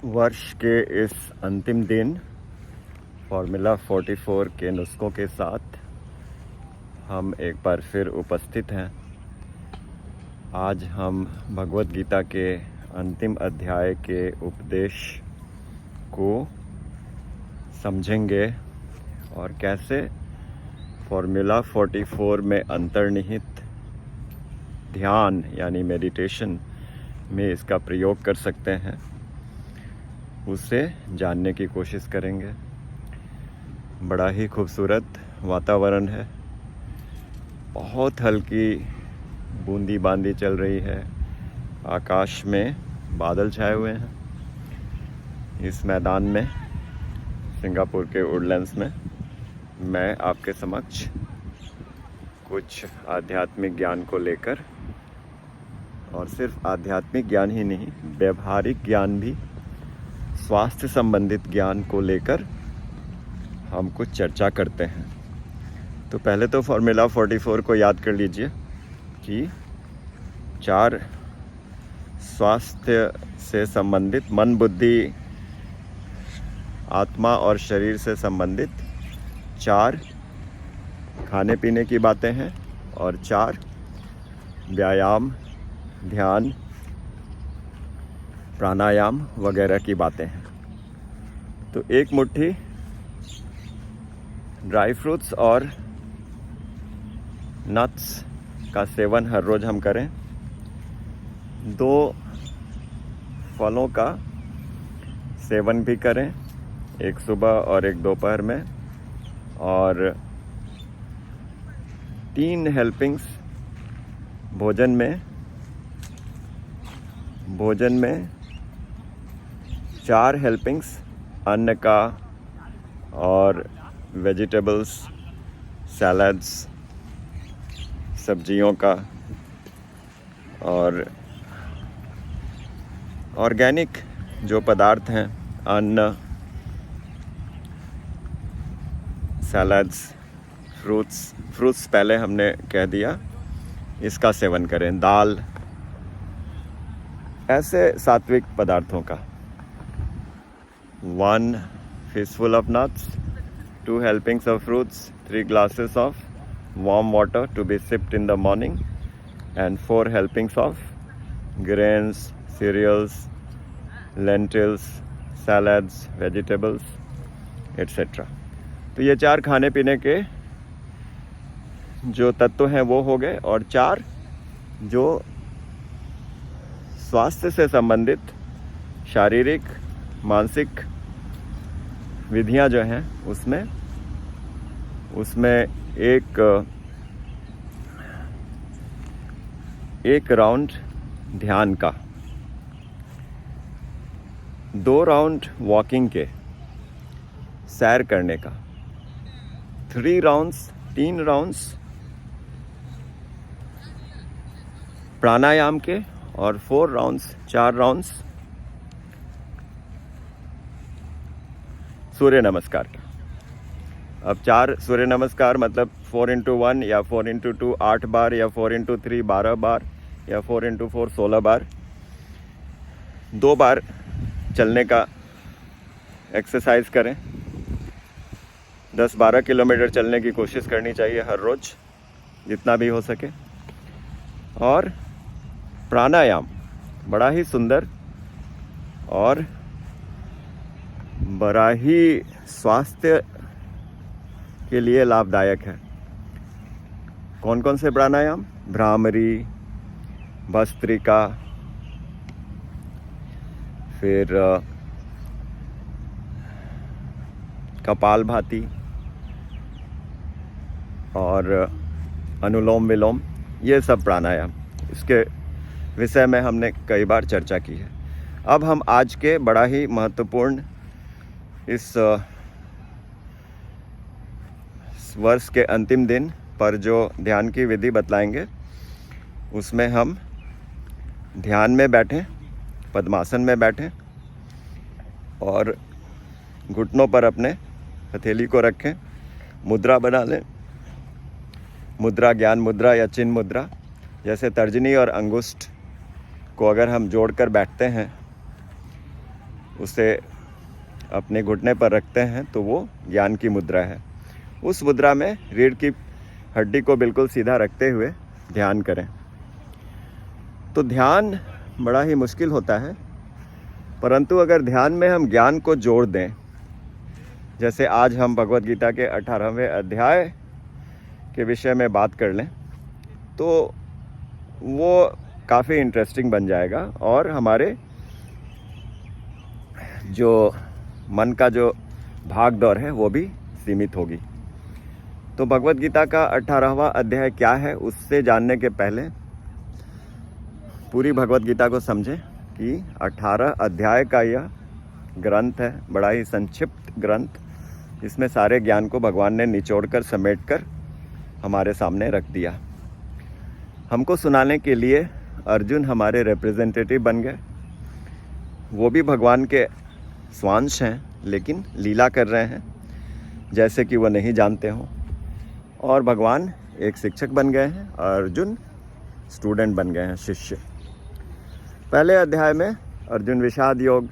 वर्ष के इस अंतिम दिन फॉर्मूला 44 के नुस्खों के साथ हम एक बार फिर उपस्थित हैं। आज हम भगवत गीता के अंतिम अध्याय के उपदेश को समझेंगे और कैसे फॉर्मूला 44 में अंतर्निहित ध्यान यानी मेडिटेशन में इसका प्रयोग कर सकते हैं, उसे जानने की कोशिश करेंगे। बड़ा ही खूबसूरत वातावरण है, बहुत हल्की बूंदी बांदी चल रही है, आकाश में बादल छाए हुए हैं। इस मैदान में सिंगापुर के वुडलैंड्स में मैं आपके समक्ष कुछ आध्यात्मिक ज्ञान को लेकर, और सिर्फ आध्यात्मिक ज्ञान ही नहीं, व्यवहारिक ज्ञान भी, स्वास्थ्य संबंधित ज्ञान को लेकर हम कुछ चर्चा करते हैं। तो पहले तो फॉर्मूला 44 को याद कर लीजिए कि 4 स्वास्थ्य से संबंधित, मन, बुद्धि, आत्मा और शरीर से संबंधित 4 खाने पीने की बातें हैं और 4 व्यायाम, ध्यान, प्राणायाम वगैरह की बातें हैं। तो एक मुट्ठी ड्राई फ्रूट्स और नट्स का सेवन हर रोज़ हम करें। 2 फलों का सेवन भी करें, एक सुबह और एक दोपहर में, और 3 हेल्पिंग्स भोजन में 4 हेल्पिंग्स अन्न का और वेजिटेबल्स, सैलड्स, सब्जियों का, और ऑर्गेनिक जो पदार्थ हैं, अन्न, सैलड्स, फ्रूट्स पहले हमने कह दिया, इसका सेवन करें। दाल, ऐसे सात्विक पदार्थों का। 1 fistful of nuts, 2 helpings of fruits, 3 glasses of warm water to be sipped in the morning, and 4 helpings of grains, cereals, lentils, salads, vegetables, etc. तो ये 4 खाने पीने के जो तत्व हैं वो हो गए, और 4 जो स्वास्थ्य से संबंधित शारीरिक, मानसिक विधियां जो हैं उसमें एक राउंड ध्यान का, 2 राउंड वॉकिंग के, सैर करने का, 3 राउंड्स प्राणायाम के, और 4 राउंड्स सूर्य नमस्कार का। अब 4 सूर्य नमस्कार मतलब 4 into 1 या 4 into 2 8 बार, या 4 into 3 12 बार, या 4 into 4 16 बार। 2 बार चलने का एक्सरसाइज करें। 10-12 किलोमीटर चलने की कोशिश करनी चाहिए हर रोज़, जितना भी हो सके। और प्राणायाम बड़ा ही सुंदर और बड़ा ही स्वास्थ्य के लिए लाभदायक है। कौन कौन से प्राणायाम? भ्रामरी, भस्त्रिका, फिर कपालभाति और अनुलोम विलोम, ये सब प्राणायाम, इसके विषय में हमने कई बार चर्चा की है। अब हम आज के बड़ा ही महत्वपूर्ण इस वर्ष के अंतिम दिन पर जो ध्यान की विधि बतलाएंगे, उसमें हम ध्यान में बैठें, पद्मासन में बैठें, और घुटनों पर अपने हथेली को रखें, मुद्रा बना लें। मुद्रा ज्ञान मुद्रा या चिन्ह मुद्रा, जैसे तर्जनी और अंगुष्ठ को अगर हम जोड़कर बैठते हैं उसे अपने घुटने पर रखते हैं तो वो ज्ञान की मुद्रा है। उस मुद्रा में रीढ़ की हड्डी को बिल्कुल सीधा रखते हुए ध्यान करें। तो ध्यान बड़ा ही मुश्किल होता है, परंतु अगर ध्यान में हम ज्ञान को जोड़ दें, जैसे आज हम भगवद गीता के 18वें अध्याय के विषय में बात कर लें, तो वो काफ़ी इंटरेस्टिंग बन जाएगा और हमारे जो मन का जो भाग दौड़ है वो भी सीमित होगी। तो भगवद गीता का 18वां अध्याय क्या है, उससे जानने के पहले पूरी भगवद गीता को समझें कि 18 अध्याय का यह ग्रंथ है, बड़ा ही संक्षिप्त ग्रंथ। इसमें सारे ज्ञान को भगवान ने निचोड़ कर समेट कर हमारे सामने रख दिया। हमको सुनाने के लिए अर्जुन हमारे रिप्रेजेंटेटिव बन गए। वो भी भगवान के स्वांश हैं, लेकिन लीला कर रहे हैं जैसे कि वो नहीं जानते हों। और भगवान एक शिक्षक बन गए हैं, अर्जुन स्टूडेंट बन गए हैं, शिष्य। पहले अध्याय में अर्जुन विषाद योग,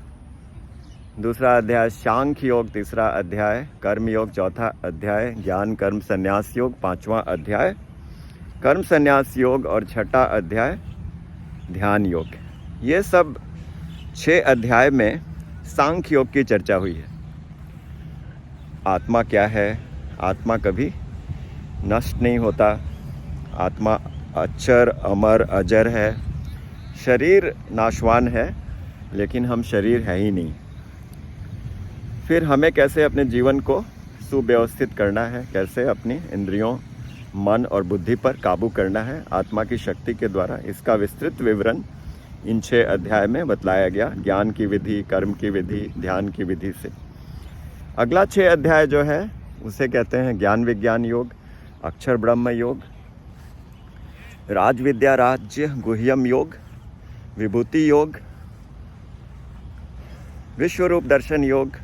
दूसरा अध्याय सांख्य योग, तीसरा अध्याय कर्म योग, चौथा अध्याय ज्ञान कर्म संन्यास योग, पांचवां अध्याय कर्म संन्यास योग और छठा अध्याय ध्यान योग। ये सब 6 अध्याय में सांख्य योग की चर्चा हुई है। आत्मा क्या है? आत्मा कभी नष्ट नहीं होता, आत्मा अक्षर अमर अजर है। शरीर नाशवान है, लेकिन हम शरीर है ही नहीं। फिर हमें कैसे अपने जीवन को सुव्यवस्थित करना है, कैसे अपनी इंद्रियों, मन और बुद्धि पर काबू करना है आत्मा की शक्ति के द्वारा, इसका विस्तृत विवरण इन 6 अध्याय में बतलाया गया, ज्ञान की विधि, कर्म की विधि, ध्यान की विधि से। अगला 6 अध्याय जो है उसे कहते हैं ज्ञान विज्ञान योग, अक्षर ब्रह्म योग, राजविद्या राज्य गुह्यम योग, विभूति योग, विश्वरूप दर्शन योग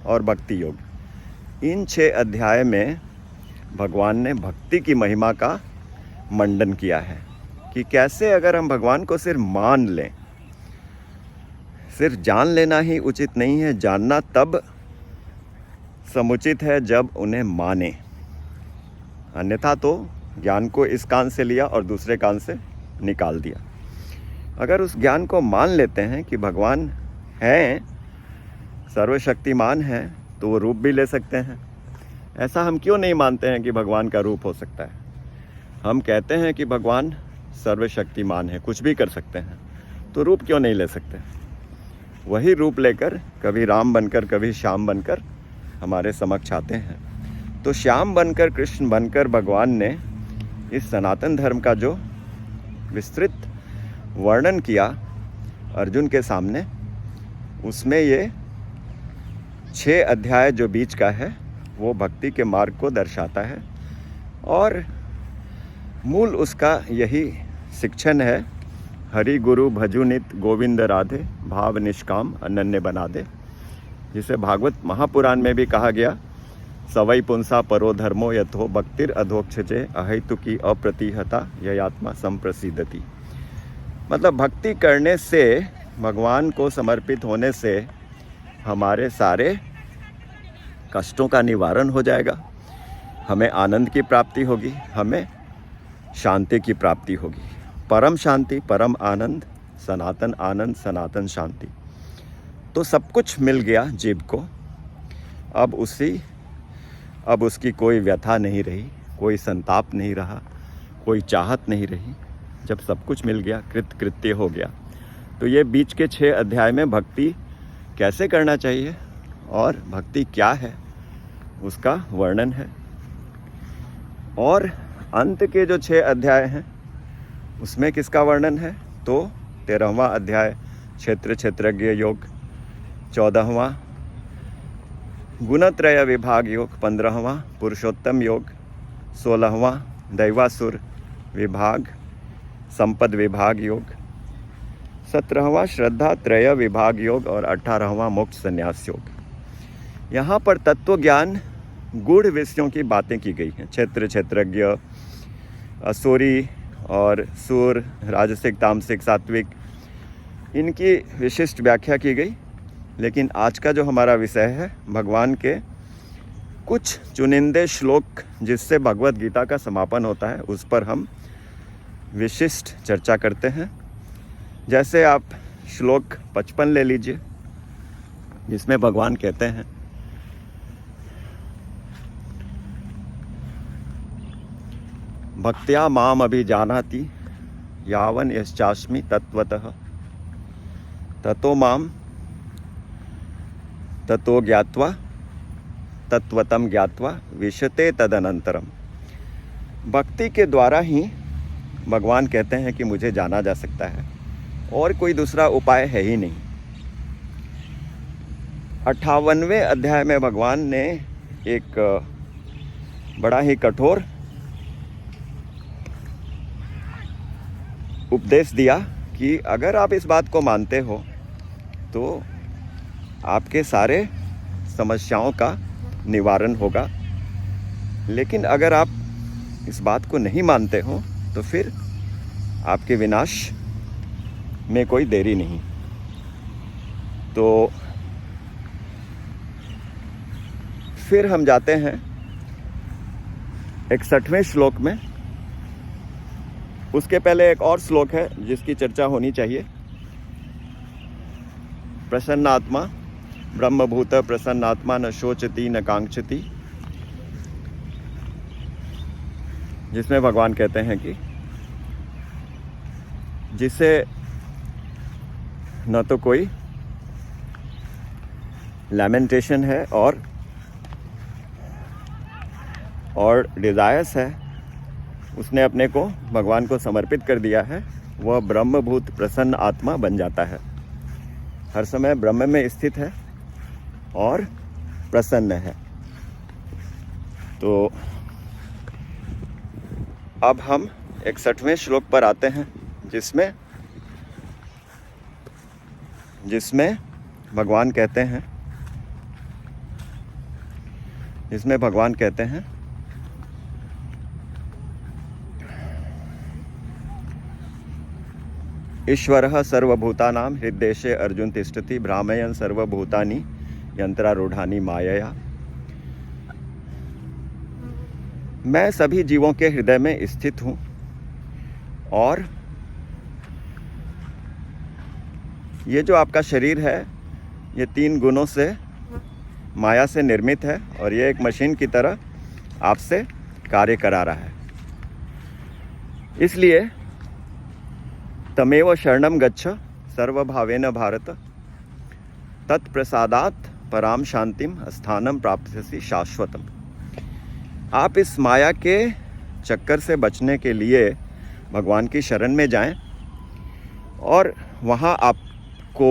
और भक्ति योग। इन 6 अध्याय में भगवान ने भक्ति की महिमा का मंडन किया है कि कैसे अगर हम भगवान को सिर्फ मान लें, सिर्फ जान लेना ही उचित नहीं है, जानना तब समुचित है जब उन्हें माने। अन्यथा तो ज्ञान को इस कान से लिया और दूसरे कान से निकाल दिया। अगर उस ज्ञान को मान लेते हैं कि भगवान हैं, सर्वशक्तिमान हैं, तो वो रूप भी ले सकते हैं। ऐसा हम क्यों नहीं मानते हैं कि भगवान का रूप हो सकता है? हम कहते हैं कि भगवान सर्वशक्तिमान है, कुछ भी कर सकते हैं, तो रूप क्यों नहीं ले सकते? वही रूप लेकर कभी राम बनकर, कभी श्याम बनकर हमारे समक्ष आते हैं। तो श्याम बनकर, कृष्ण बनकर भगवान ने इस सनातन धर्म का जो विस्तृत वर्णन किया अर्जुन के सामने, उसमें ये 6 अध्याय जो बीच का है वो भक्ति के मार्ग को दर्शाता है। और मूल उसका यही शिक्षण है, हरि गुरु भजु नित गोविंद राधे, भाव निष्काम अनन्य बना दे, जिसे भागवत महापुराण में भी कहा गया, सवै पुंसा परो धर्मो यथो भक्तिर अधोक्षजे अहेतुकी अप्रतिहता ययात्मा संप्रसिद्धति। मतलब भक्ति करने से, भगवान को समर्पित होने से हमारे सारे कष्टों का निवारण हो जाएगा, हमें आनंद की प्राप्ति होगी, हमें शांति की प्राप्ति होगी। परम शांति, परम आनंद, सनातन शांति। तो सब कुछ मिल गया जीव को। अब उसकी कोई व्यथा नहीं रही, कोई संताप नहीं रहा, कोई चाहत नहीं रही। जब सब कुछ मिल गया, कृत्य हो गया। तो ये बीच के 6 अध्याय में भक्ति कैसे करना चाहिए और भक्ति क्या है उसका वर्णन है। और अंत के जो 6 अध्याय हैं उसमें किसका वर्णन है? तो 13वां अध्याय क्षेत्र क्षेत्रज्ञ योग, 14वां गुणत्रय विभाग योग, 15वां पुरुषोत्तम योग, 16वां दैवासुर विभाग संपद विभाग योग, 17वां श्रद्धा त्रय विभाग योग और 18वां मोक्ष संन्यास योग। यहाँ पर तत्व ज्ञान गूढ़ विषयों की बातें की गई हैं। क्षेत्र क्षेत्रज्ञ, असुरी और सूर, राजसिक तामसिक सात्विक, इनकी विशिष्ट व्याख्या की गई। लेकिन आज का जो हमारा विषय है भगवान के कुछ चुनिंदे श्लोक जिससे भगवत गीता का समापन होता है, उस पर हम विशिष्ट चर्चा करते हैं। जैसे आप श्लोक 55 ले लीजिए, जिसमें भगवान कहते हैं, भक्त्या माम अभिजानाति यावन यश्चास्मि तत्वतः ततो माम ततो ज्ञात्वा तत्वतम ज्ञात्वा विशते तदनंतरम। भक्ति के द्वारा ही भगवान कहते हैं कि मुझे जाना जा सकता है, और कोई दूसरा उपाय है ही नहीं। 58वें अध्याय में भगवान ने एक बड़ा ही कठोर उपदेश दिया कि अगर आप इस बात को मानते हो तो आपके सारे समस्याओं का निवारण होगा, लेकिन अगर आप इस बात को नहीं मानते हो तो फिर आपके विनाश में कोई देरी नहीं। तो फिर हम जाते हैं 61वें श्लोक में। उसके पहले एक और श्लोक है जिसकी चर्चा होनी चाहिए। प्रसन्नात्मा ब्रह्मभूत प्रसन्नात्मा न शोचति न कांक्षति, जिसमें भगवान कहते हैं कि जिसे न तो कोई लैमेंटेशन है और डिजायर्स है, उसने अपने को भगवान को समर्पित कर दिया है, वह ब्रह्मभूत प्रसन्न आत्मा बन जाता है। हर समय ब्रह्म में स्थित है और प्रसन्न है। तो अब हम 61वें श्लोक पर आते हैं, जिसमें भगवान कहते हैं ईश्वरः सर्वभूतानां हृद्देशे अर्जुन तिष्ठति भ्रामयन् सर्वभूतानि यंत्रारूढ़ानि मायया। मैं सभी जीवों के हृदय में स्थित हूँ और ये जो आपका शरीर है ये 3 गुणों से माया से निर्मित है, और ये एक मशीन की तरह आपसे कार्य करा रहा है। इसलिए तमेव शरणम गच्छ सर्वभावेन भारत तत्प्रसादात् पराम शांतिम स्थानम प्राप्स्यसि शाश्वतम। आप इस माया के चक्कर से बचने के लिए भगवान की शरण में जाएं, और वहाँ आपको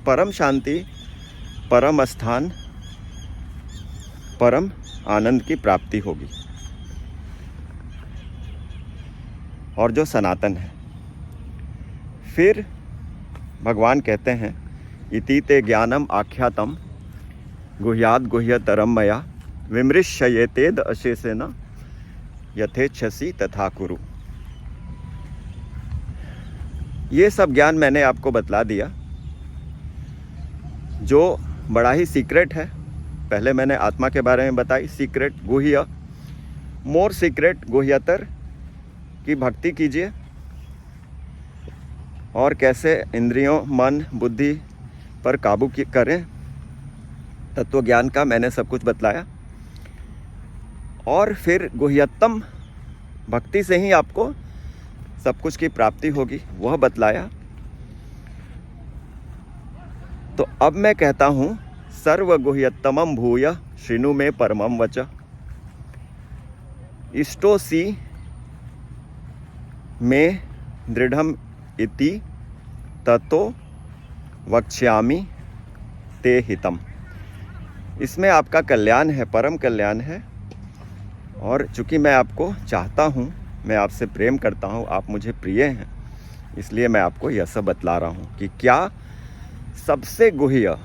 परम शांति, परम स्थान, परम आनंद की प्राप्ति होगी, और जो सनातन है। फिर भगवान कहते हैं इति ते ज्ञानम आख्यातम गुह्याद गुह्यतरम मया विमृश्येतेद अशेषेण यथेच्छसि तथा कुरु। ये सब ज्ञान मैंने आपको बतला दिया, जो बड़ा ही सीक्रेट है। पहले मैंने आत्मा के बारे में बताई, सीक्रेट, गुह्य, मोर सीक्रेट, गुह्यतर की भक्ति कीजिए, और कैसे इंद्रियों, मन, बुद्धि पर काबू करें, तत्व ज्ञान का मैंने सब कुछ बतलाया। और फिर गुह्यतम भक्ति से ही आपको सब कुछ की प्राप्ति होगी, वह बतलाया। तो अब मैं कहता हूँ सर्व गुह्यतमम भूय शृणु में परमम वच इष्टोसी में दृढ़म इति ततो वक्ष्यामि ते हितम। इसमें आपका कल्याण है, परम कल्याण है। और चूँकि मैं आपको चाहता हूँ, मैं आपसे प्रेम करता हूँ, आप मुझे प्रिय हैं, इसलिए मैं आपको यह सब बतला रहा हूँ कि क्या सबसे गुह्य,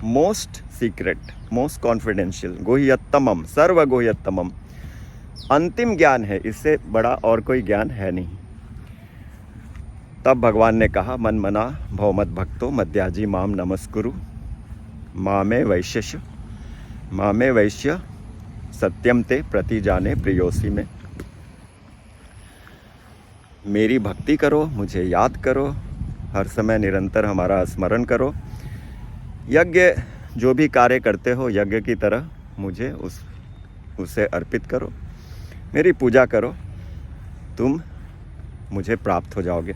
मोस्ट सीक्रेट, मोस्ट कॉन्फिडेंशियल, गुह्यतमम, सर्व गुह्यतमम अंतिम ज्ञान है। इससे बड़ा और कोई ज्ञान है नहीं। तब भगवान ने कहा मन मना भव मद भक्तो मद्याजी माम नमस्कुरु। मामे वैश्य सत्यम ते प्रति जाने प्रियोसी में। मेरी भक्ति करो, मुझे याद करो, हर समय निरंतर हमारा स्मरण करो। यज्ञ जो भी कार्य करते हो यज्ञ की तरह मुझे उसे अर्पित करो, मेरी पूजा करो, तुम मुझे प्राप्त हो जाओगे।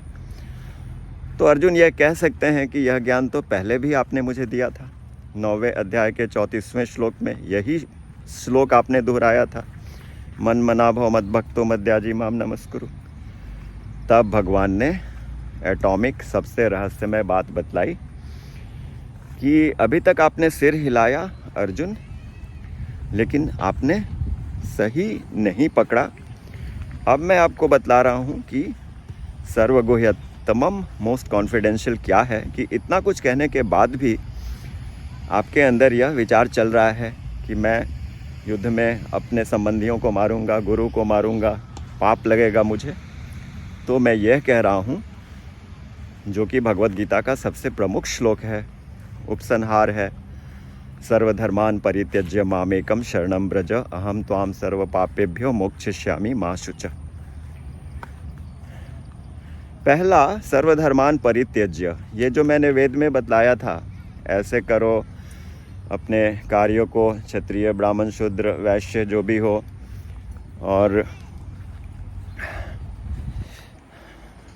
तो अर्जुन यह कह सकते हैं कि यह ज्ञान तो पहले भी आपने मुझे दिया था। 9वें अध्याय के 34वें श्लोक में यही श्लोक आपने दोहराया था, मन मना भव मद भक्तो मद्याजी माम नमस्कुरु। तब भगवान ने एटॉमिक सबसे रहस्यमय बात बतलाई कि अभी तक आपने सिर हिलाया अर्जुन, लेकिन आपने सही नहीं पकड़ा। अब मैं आपको बतला रहा हूँ कि सर्वगुह्यतमम मोस्ट कॉन्फिडेंशियल क्या है, कि इतना कुछ कहने के बाद भी आपके अंदर यह विचार चल रहा है कि मैं युद्ध में अपने संबंधियों को मारूंगा, गुरु को मारूंगा, पाप लगेगा मुझे। तो मैं यह कह रहा हूँ, जो कि भगवत गीता का सबसे प्रमुख श्लोक है, उपसंहार है, सर्वधर्मान परित्यज्य मामेकम शरणं व्रज अहम त्वाम सर्व पापेभ्यो मोक्षयिष्यामि मा शुचः। पहला सर्वधर्मान परित्यज्य, ये जो मैंने वेद में बतलाया था, ऐसे करो अपने कार्यों को, क्षत्रिय ब्राह्मण शूद्र वैश्य जो भी हो, और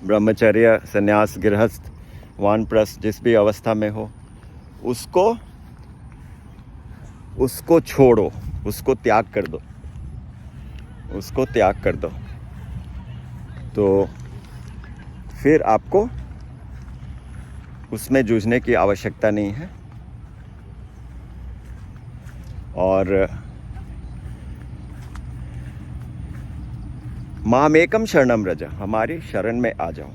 ब्रह्मचर्य संन्यास गृहस्थ वानप्रस्थ जिस भी अवस्था में हो, उसको छोड़ो, उसको त्याग कर दो, उसको त्याग कर दो। तो फिर आपको उसमें जूझने की आवश्यकता नहीं है। और मामेकम शरणं व्रज, हमारी शरण में आ जाओ।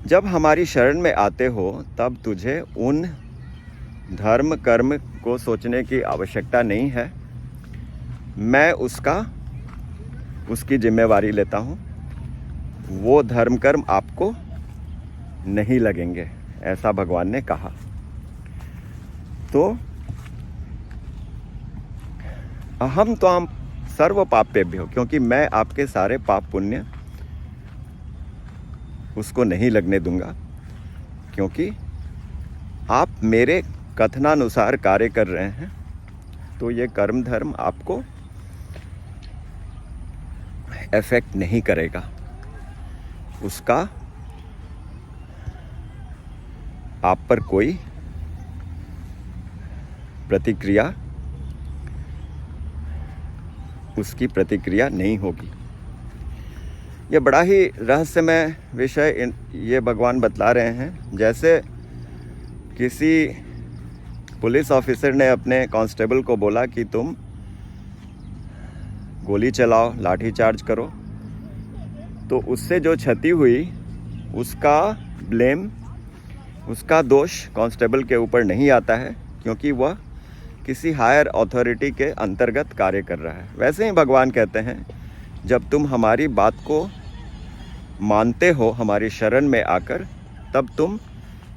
जब हमारी शरण में आते हो तब तुझे उन धर्म कर्म को सोचने की आवश्यकता नहीं है, मैं उसकी जिम्मेवारी लेता हूँ। वो धर्म कर्म आपको नहीं लगेंगे, ऐसा भगवान ने कहा। तो अहम त्वाम सर्व पापेभ्यो, क्योंकि मैं आपके सारे पाप पुण्य उसको नहीं लगने दूंगा, क्योंकि आप मेरे कथनानुसार कार्य कर रहे हैं। तो ये कर्म धर्म आपको इफेक्ट नहीं करेगा, उसका आप पर कोई प्रतिक्रिया, उसकी प्रतिक्रिया नहीं होगी। ये बड़ा ही रहस्यमय विषय ये भगवान बतला रहे हैं। जैसे किसी पुलिस ऑफिसर ने अपने कांस्टेबल को बोला कि तुम गोली चलाओ, लाठी चार्ज करो, तो उससे जो क्षति हुई उसका ब्लेम, उसका दोष कांस्टेबल के ऊपर नहीं आता है, क्योंकि वह किसी हायर अथॉरिटी के अंतर्गत कार्य कर रहा है। वैसे ही भगवान कहते हैं, जब तुम हमारी बात को मानते हो हमारी शरण में आकर, तब तुम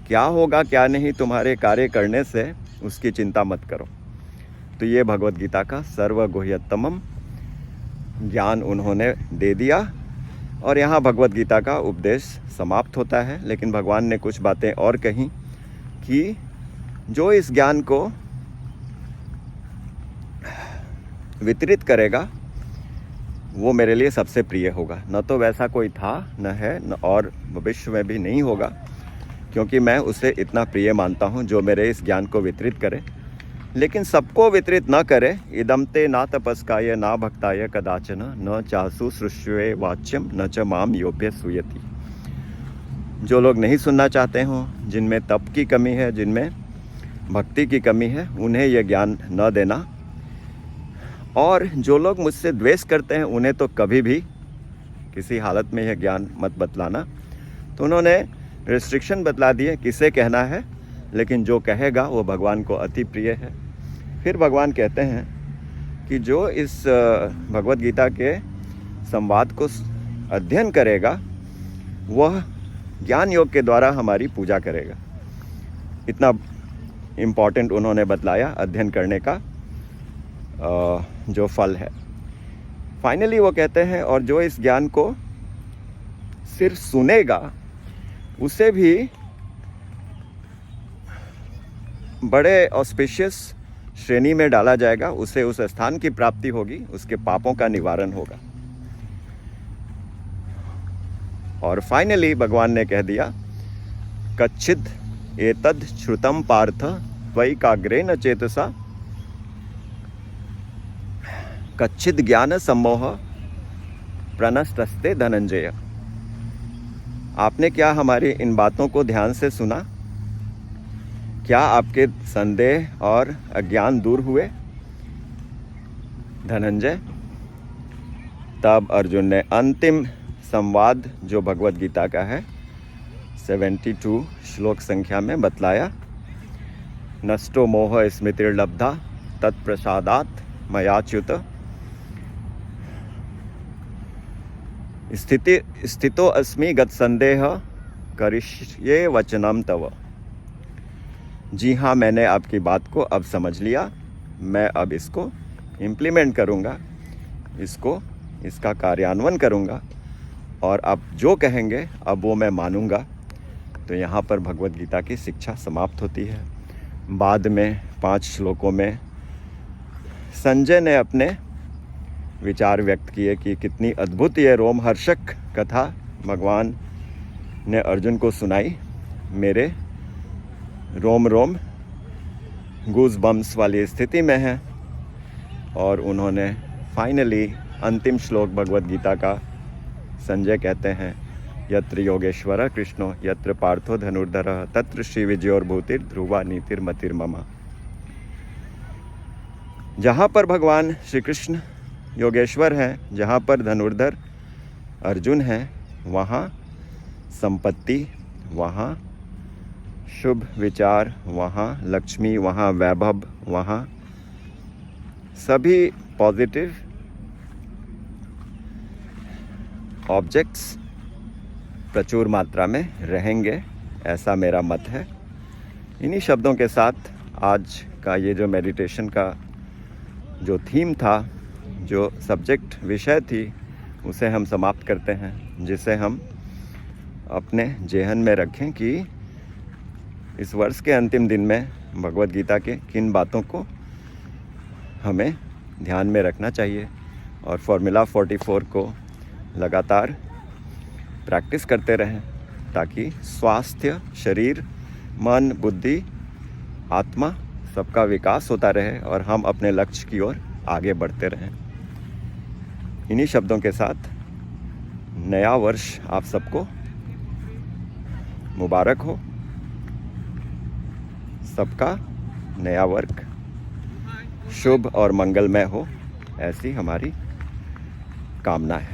क्या होगा क्या नहीं तुम्हारे कार्य करने से उसकी चिंता मत करो। तो ये भगवत गीता का सर्वगुह्यतमम ज्ञान उन्होंने दे दिया, और यहाँ भगवत गीता का उपदेश समाप्त होता है। लेकिन भगवान ने कुछ बातें और कही कि जो इस ज्ञान को वितरित करेगा वो मेरे लिए सबसे प्रिय होगा। न तो वैसा कोई था, न है, न और भविष्य में भी नहीं होगा, क्योंकि मैं उसे इतना प्रिय मानता हूँ जो मेरे इस ज्ञान को वितरित करे। लेकिन सबको वितरित न करे। इदमते ना तपस्काय ना भक्ताय कदाचन न चासु सृष्वे वाच्यम न च माम योभ्य सूयति। जो लोग नहीं सुनना चाहते हों, जिनमें तप की कमी है, जिनमें भक्ति की कमी है, उन्हें यह ज्ञान न देना। और जो लोग मुझसे द्वेष करते हैं, उन्हें तो कभी भी किसी हालत में यह ज्ञान मत बतलाना। तो उन्होंने रिस्ट्रिक्शन बतला दिए किसे कहना है, लेकिन जो कहेगा वो भगवान को अति प्रिय है। फिर भगवान कहते हैं कि जो इस भगवत गीता के संवाद को अध्ययन करेगा, वह ज्ञान योग के द्वारा हमारी पूजा करेगा। इतना इम्पॉर्टेंट उन्होंने बतलाया अध्ययन करने का जो फल है। फाइनली वो कहते हैं, और जो इस ज्ञान को सिर्फ सुनेगा उसे भी बड़े ऑस्पिशियस श्रेणी में डाला जाएगा, उसे उस स्थान की प्राप्ति होगी, उसके पापों का निवारण होगा। और फाइनली भगवान ने कह दिया, कच्चिद एतद श्रुतम पार्थ त्वयिकाग्रेण चेतसा कच्चिद ज्ञान सम्मोह प्रणष्टस्ते धनंजय। आपने क्या हमारी इन बातों को ध्यान से सुना? क्या आपके संदेह और अज्ञान दूर हुए धनंजय? तब अर्जुन ने अंतिम संवाद जो भगवत गीता का है 72 श्लोक संख्या में बतलाया, नष्टो मोह स्मृतिर्लब्धा तत्प्रसादात् मयाच्युत स्थितो अस्मि गत संदेह करिष्ये वचनम तव। जी हाँ, मैंने आपकी बात को अब समझ लिया, मैं अब इसको इम्प्लीमेंट करूँगा, इसका कार्यान्वयन करूँगा, और आप जो कहेंगे अब वो मैं मानूँगा। तो यहाँ पर भगवत गीता की शिक्षा समाप्त होती है। बाद में 5 श्लोकों में संजय ने अपने विचार व्यक्त किए कि कितनी अद्भुत ये रोमहर्षक कथा भगवान ने अर्जुन को सुनाई। मेरे रोम रोम गूज बम्स वाली स्थिति में है। और उन्होंने फाइनली अंतिम श्लोक भगवत गीता का संजय कहते हैं, यत्र योगेश्वर कृष्णो यत्र पार्थो धनुर्धरः तत्र श्री विजयोर्भूतिर ध्रुवा नीतिर्मतिर्मम। जहाँ पर भगवान श्री कृष्ण योगेश्वर हैं, जहाँ पर धनुर्धर अर्जुन हैं, वहाँ संपत्ति, वहाँ शुभ विचार, वहाँ लक्ष्मी, वहाँ वैभव, वहाँ सभी पॉजिटिव ऑब्जेक्ट्स प्रचुर मात्रा में रहेंगे, ऐसा मेरा मत है। इन्हीं शब्दों के साथ आज का ये जो मेडिटेशन का जो थीम था, जो सब्जेक्ट विषय थी, उसे हम समाप्त करते हैं, जिसे हम अपने जेहन में रखें कि इस वर्ष के अंतिम दिन में भगवत गीता के किन बातों को हमें ध्यान में रखना चाहिए, और फॉर्मूला 44 को लगातार प्रैक्टिस करते रहें, ताकि स्वास्थ्य, शरीर, मन, बुद्धि, आत्मा सबका विकास होता रहे और हम अपने लक्ष्य की ओर आगे बढ़ते रहें। इन्हीं शब्दों के साथ नया वर्ष आप सबको मुबारक हो। सबका नया वर्ष शुभ और मंगलमय हो, ऐसी हमारी कामना है।